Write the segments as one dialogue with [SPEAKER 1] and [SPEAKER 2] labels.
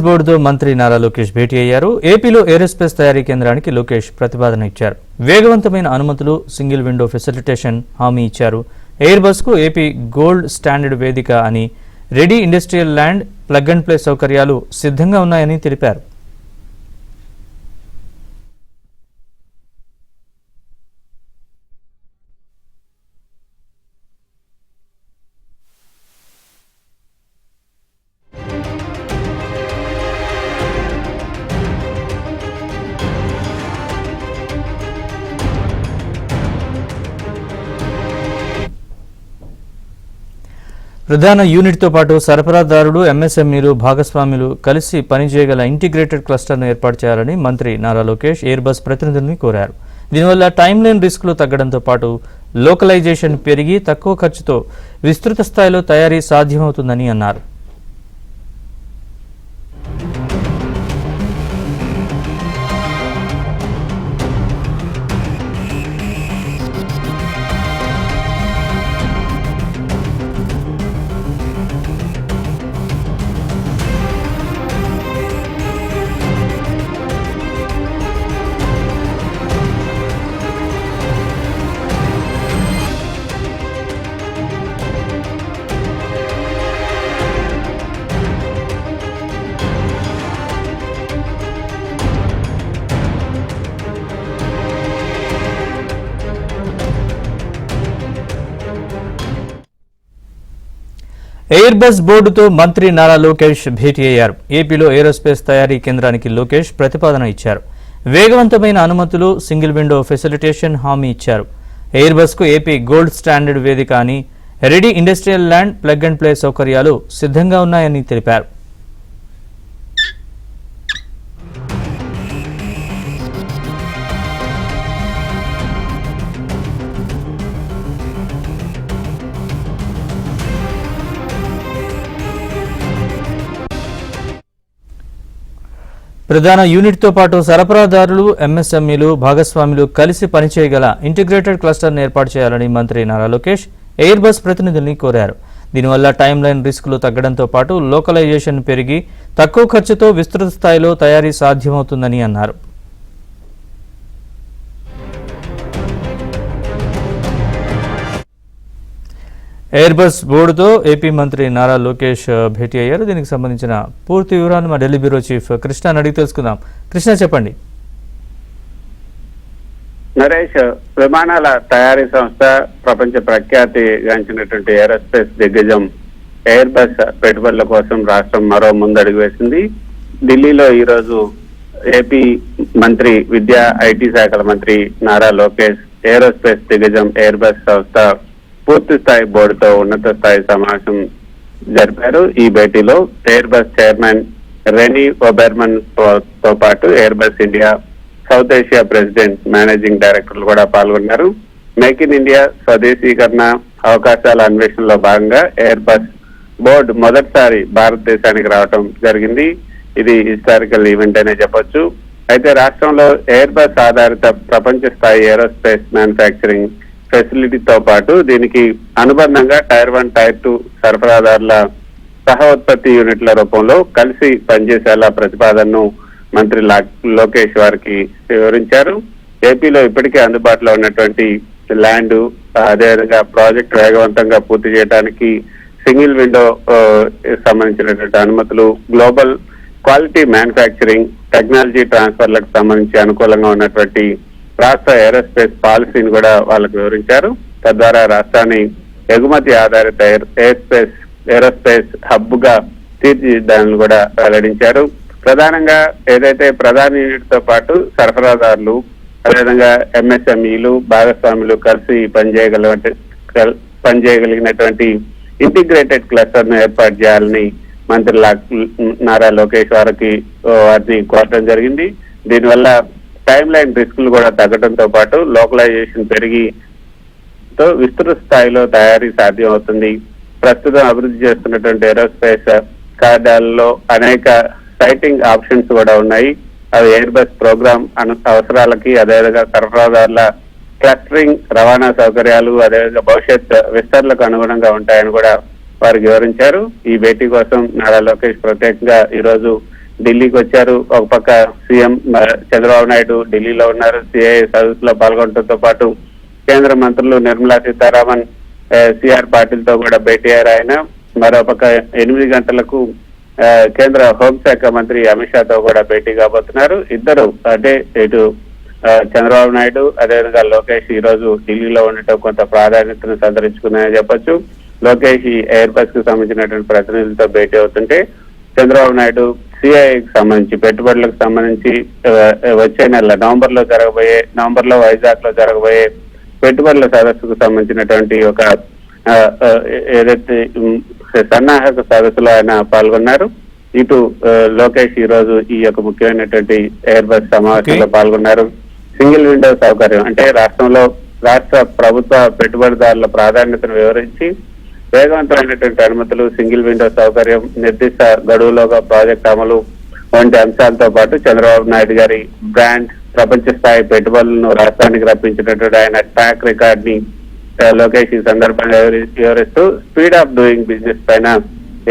[SPEAKER 1] బోర్డుతో మంత్రి నారా లోకేష్ భేటీ అయ్యారు. ఏపీలో ఏరోస్పేస్ తయారీ కేంద్రానికి లోకేష్ ప్రతిపాదన ఇచ్చారు. వేగవంతమైన అనుమతులు, సింగిల్ విండో ఫెసిలిటేషన్ హామీ ఇచ్చారు. ఎయిర్ బస్ కు ఏపీ గోల్డ్ స్టాండర్డ్ వేదిక అని, ready industrial land, plug and play సౌకర్యాలు సిద్ధంగా ఉన్నాయని తెలిపారు. ప్రధాన యూనిట్తో పాటు సరఫరాదారులు, ఎంఎస్ఎంఈలు, భాగస్వాములు కలిసి పనిచేయగల ఇంటిగ్రేటెడ్ క్లస్టర్ను ఏర్పాటు చేయాలని మంత్రి నారా లోకేష్ ఎయిర్ బస్ ప్రతినిధుల్ని కోరారు. దీనివల్ల టైమ్ లైన్ రిస్కులు తగ్గడంతో పాటు లోకలైజేషన్ పెరిగి తక్కువ ఖర్చుతో విస్తృత స్థాయిలో తయారీ సాధ్యమవుతుందని అన్నారు. ఎయిర్ బస్ బోర్డుతో మంత్రి నారా లోకేష్ భేటీ అయ్యారు. ఏపీలో ఏరోస్పేస్ తయారీ కేంద్రానికి లోకేష్ ప్రతిపాదన ఇచ్చారు. వేగవంతమైన అనుమతులు, సింగిల్ విండో ఫెసిలిటేషన్ హామీ ఇచ్చారు. ఎయిర్ బస్ కు ఏపీ గోల్డ్ స్టాండర్డ్ వేదిక అని, ready industrial land, plug and play సౌకర్యాలు సిద్ధంగా ఉన్నాయని తెలిపారు. ప్రధాన యూనిట్తో పాటు సరఫరాదారులు, ఎంఎస్ఎంఈలు, భాగస్వాములు కలిసి పనిచేయగల ఇంటిగ్రేటెడ్ క్లస్టర్ను ఏర్పాటు చేయాలని మంత్రి నారా లోకేష్ ఎయిర్ బస్ ప్రతినిధుల్ని కోరారు. దీనివల్ల టైమ్ లైన్ రిస్కులు తగ్గడంతో పాటు లోకలైజేషన్ పెరిగి తక్కువ ఖర్చుతో విస్తృత స్థాయిలో తయారీ సాధ్యమవుతుందని అన్నారు. ఎయిర్ బస్ బోర్డుతో ఏపీ మంత్రి నారా లోకేష్ భేటీ అయ్యారు. దీనికి సంబంధించిన పూర్తి వివరాలు మా ఢిల్లీ బ్యూరో చీఫ్ కృష్ణ అడిగి తెలుసుకుందాం. కృష్ణ, చెప్పండి.
[SPEAKER 2] నరేష్, విమానాల తయారీ సంస్థ, ప్రపంచ ప్రఖ్యాతిగాంచినటువంటి ఏరోస్పేస్ దిగ్గజం ఎయిర్ బస్ పెట్టుబడుల కోసం రాష్ట్రం మరో ముందడుగు వేసింది. ఢిల్లీలో ఈరోజు ఏపీ మంత్రి, విద్యా ఐటీ శాఖల మంత్రి నారా లోకేష్ ఏరోస్పేస్ దిగ్గజం ఎయిర్ బస్ సంస్థ పూర్తి స్థాయి బోర్డుతో ఉన్నత స్థాయి సమావేశం జరిపారు. ఈ భేటీలో ఎయిర్ బస్ చైర్మన్ రెనీ ఒబెర్మన్ తో పాటు air bus India south Asia president, managing డైరెక్టర్లు కూడా పాల్గొన్నారు. మేక్ ఇన్ ఇండియా స్వదేశీకరణ అవకాశాల అన్వేషణలో భాగంగా ఎయిర్ బస్ బోర్డు మొదటిసారి భారతదేశానికి రావడం జరిగింది. ఇది హిస్టారికల్ ఈవెంట్ అనే చెప్పొచ్చు. అయితే రాష్ట్రంలో ఎయిర్ బస్ ఆధారిత ప్రపంచ స్థాయి ఏరోస్పేస్ మ్యానుఫ్యాక్చరింగ్ ఫెసిలిటీతో పాటు దీనికి అనుబంధంగా టైర్ 1, టైర్ 2 సరఫరాదారుల సహ ఉత్పత్తి యూనిట్ల రూపంలో కలిసి పనిచేసేలా ప్రతిపాదనను మంత్రి లోకేష్ వారికి వివరించారు. ఏపీలో ఇప్పటికే అందుబాటులో ఉన్నటువంటి ల్యాండ్, అదేవిధంగా ప్రాజెక్టు వేగవంతంగా పూర్తి చేయడానికి సింగిల్ విండో సంబంధించినటువంటి అనుమతులు, గ్లోబల్ క్వాలిటీ మ్యానుఫ్యాక్చరింగ్, టెక్నాలజీ ట్రాన్స్ఫర్లకు సంబంధించి అనుకూలంగా ఉన్నటువంటి రాష్ట్ర ఏరోస్పేస్ పాలసీని కూడా వాళ్ళకు వివరించారు. తద్వారా రాష్ట్రాన్ని ఎగుమతి ఆధారిత ఏరోస్పేస్ హబ్ గా తీర్చిదిద్దాలని కూడా వెల్లడించారు. ప్రధానంగా ఏదైతే ప్రధాన యూనిట్ తో పాటు సరఫరాదారులు, అదేవిధంగా ఎంఎస్ఎంఈలు, భాగస్వాములు కలిసి పనిచేయగలిగినటువంటి ఇంటిగ్రేటెడ్ క్లస్టర్ ను ఏర్పాటు చేయాలని మంత్రి నారా లోకేష్ వారిని కోరడం జరిగింది. దీనివల్ల టైమ్ లైన్ రిస్కులు కూడా తగ్గడంతో పాటు లోకలైజేషన్ పెరిగి విస్తృత స్థాయిలో తయారీ సాధ్యం అవుతుంది. ప్రస్తుతం అభివృద్ధి చేస్తున్నటువంటి ఏరోస్పేస్ కార్యాలలో అనేక సైటింగ్ ఆప్షన్స్ కూడా ఉన్నాయి. అవి ఎయిర్ బస్ ప్రోగ్రామ్ అవసరాలకి, అదేవిధంగా సరఫరాదారుల క్లస్టరింగ్, రవాణా సౌకర్యాలు, అదేవిధంగా భవిష్యత్ విస్తరణలకు అనుగుణంగా ఉంటాయని కూడా వారికి వివరించారు. ఈ భేటీ కోసం నారా లోకేష్ ప్రత్యేకంగా ఈరోజు ఢిల్లీకి వచ్చారు. ఒక పక్క సీఎం చంద్రబాబు నాయుడు ఢిల్లీలో ఉన్నారు. సిఐ సదస్సులో పాల్గొనడంతో పాటు కేంద్ర మంత్రులు నిర్మలా సీతారామన్, సిఆర్ పాటిల్తో కూడా భేటీ అయ్యారు ఆయన. మరోపక్క 8 గంటలకు కేంద్ర హోంశాఖ మంత్రి అమిత్ షాతో కూడా భేటీ కాబోతున్నారు. ఇద్దరు అంటే ఇటు చంద్రబాబు నాయుడు అదేవిధంగా లోకేష్ ఈ రోజు ఢిల్లీలో ఉండటం కొంత ప్రాధాన్యతను సంతరించుకున్నాయని చెప్పొచ్చు. లోకేష్ ఈ ఎయిర్ బస్ కు సంబంధించినటువంటి ప్రతినిధులతో భేటీ అవుతుంటే చంద్రబాబు నాయుడు సిఐకి సంబంధించి పెట్టుబడులకు సంబంధించి వచ్చే నెల నవంబర్లో వైజాగ్ లో జరగబోయే పెట్టుబడుల సదస్సుకు సంబంధించినటువంటి ఒక ఏదైతే సన్నాహక సదస్సులో ఆయన పాల్గొన్నారు. ఇటు లోకేష్ ఈ రోజు ఈ యొక్క ముఖ్యమైనటువంటి ఎయిర్ బస్ సమావేశంలో పాల్గొన్నారు. సింగిల్ విండో సౌకర్యం అంటే రాష్ట్ర ప్రభుత్వ పెట్టుబడిదారుల ప్రాధాన్యతను వివరించి వేగవంతమైనటువంటి అనుమతులు, సింగిల్ విండో సౌకర్యం, నిర్దిష్ట గడువులోగా ప్రాజెక్ట్ అమలు వంటి అంశాలతో పాటు చంద్రబాబు నాయుడు గారి బ్రాండ్, ప్రపంచ స్థాయి పెట్టుబడులను రాష్ట్రానికి రప్పించినటువంటి ఆయన ట్రాక్ రికార్డ్ ని లోకేష్ ఈ సందర్భంగా వివరిస్తూ స్పీడ్ ఆఫ్ డూయింగ్ బిజినెస్ పైన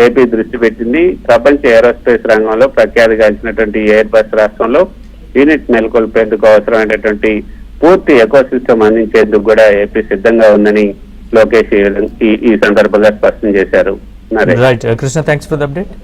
[SPEAKER 2] ఏపీ దృష్టి పెట్టింది. ప్రపంచ ఏరోస్పేస్ రంగంలో ప్రఖ్యాతి గాంచినటువంటి ఎయిర్ బస్ రాష్ట్రంలో యూనిట్ నెలకొల్పేందుకు అవసరమైనటువంటి పూర్తి ఎకోసిస్టమ్ అందించేందుకు కూడా ఏపీ సిద్ధంగా ఉందని లోకేష్ ఈ సందర్భంగా స్పష్టం చేశారు.
[SPEAKER 1] Right Krishna, thanks for the update.